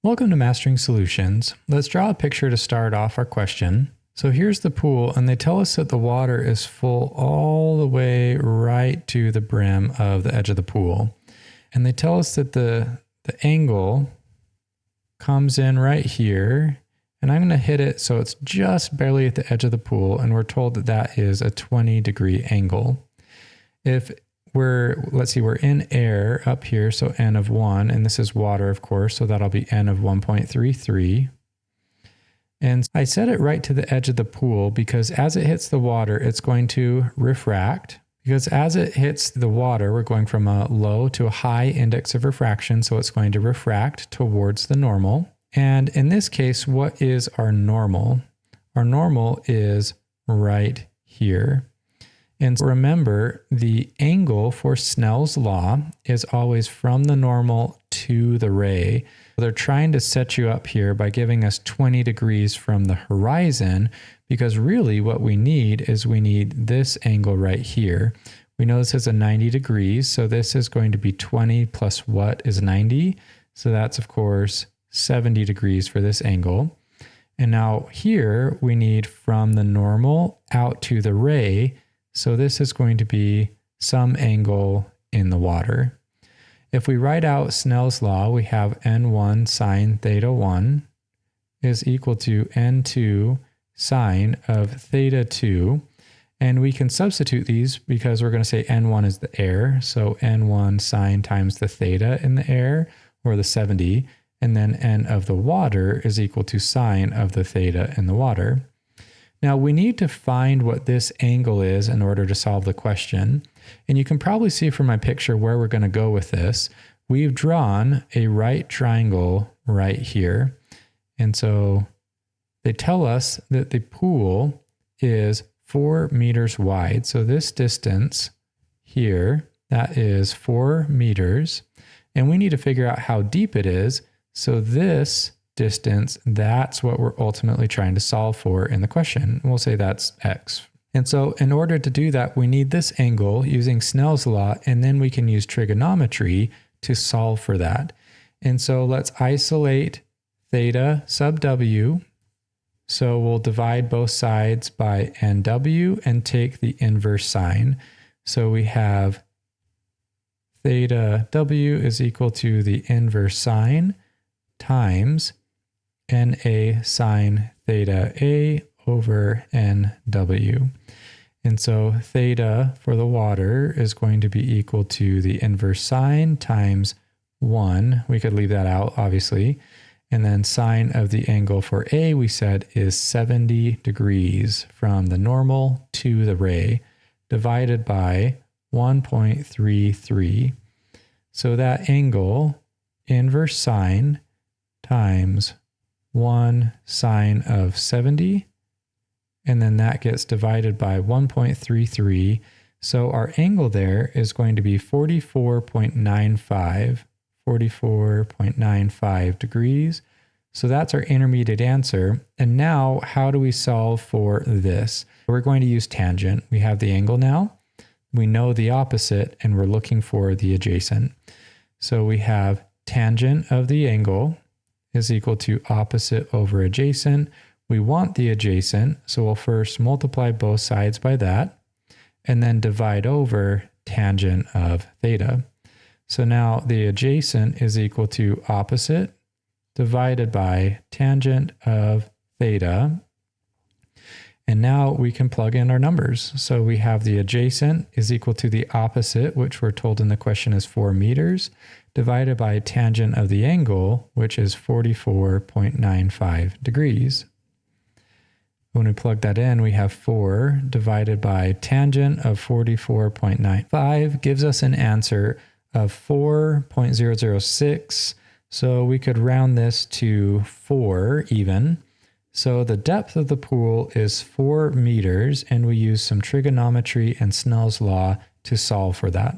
Welcome to Mastering Solutions. Let's draw a picture to start off our question. So here's the pool, and they tell us that the water is full all the way right to the brim of the edge of the pool. And they tell us that the angle comes in right here, and I'm going to hit it so it's just barely at the edge of the pool, and we're told that that is a 20-degree angle. If we're in air up here, so n of 1, and this is water, of course, so that'll be n of 1.33. And I set it right to the edge of the pool because as it hits the water, it's going to refract. Because as it hits the water, we're going from a low to a high index of refraction, so it's going to refract towards the normal. And in this case, what is our normal? Our normal is right here. And remember, the angle for Snell's law is always from the normal to the ray. They're trying to set you up here by giving us 20 degrees from the horizon, because really what we need is this angle right here. We know this is a 90 degrees, so this is going to be 20 plus what is 90? So that's, of course, 70 degrees for this angle. And now here we need from the normal out to the ray. So this is going to be some angle in the water. If we write out Snell's law, we have n1 sine theta 1 is equal to n2 sine of theta 2. And we can substitute these because we're going to say n1 is the air. So n1 sine times the theta in the air, or the 70. And then n of the water is equal to sine of the theta in the water. Now we need to find what this angle is in order to solve the question. And you can probably see from my picture where we're going to go with this. We've drawn a right triangle right here. And so they tell us that the pool is 4 meters wide. So this distance here, that is 4 meters. And we need to figure out how deep it is. So this distance, that's what we're ultimately trying to solve for in the question. We'll say that's x. And so in order to do that, we need this angle using Snell's law, and then we can use trigonometry to solve for that. And so let's isolate theta sub w. So we'll divide both sides by nw and take the inverse sine. So we have theta w is equal to the inverse sine times NA sine theta A over NW. And so theta for the water is going to be equal to the inverse sine times 1. We could leave that out, obviously. And then sine of the angle for A, we said, is 70 degrees from the normal to the ray, divided by 1.33. So that angle, inverse sine times 1 sine of 70, and then that gets divided by 1.33. So our angle there is going to be 44.95 degrees. So that's our intermediate answer. And now how do we solve for this? We're going to use tangent. We have the angle now. We know the opposite, and we're looking for the adjacent. So we have tangent of the angle is equal to opposite over adjacent. We want the adjacent, so we'll first multiply both sides by that, and then divide over tangent of theta. So now the adjacent is equal to opposite divided by tangent of theta. And now we can plug in our numbers. So we have the adjacent is equal to the opposite, which we're told in the question is 4 meters, divided by tangent of the angle, which is 44.95 degrees. When we plug that in, we have 4 divided by tangent of 44.95 gives us an answer of 4.006. So we could round this to 4 even. So the depth of the pool is 4 meters, and we use some trigonometry and Snell's law to solve for that.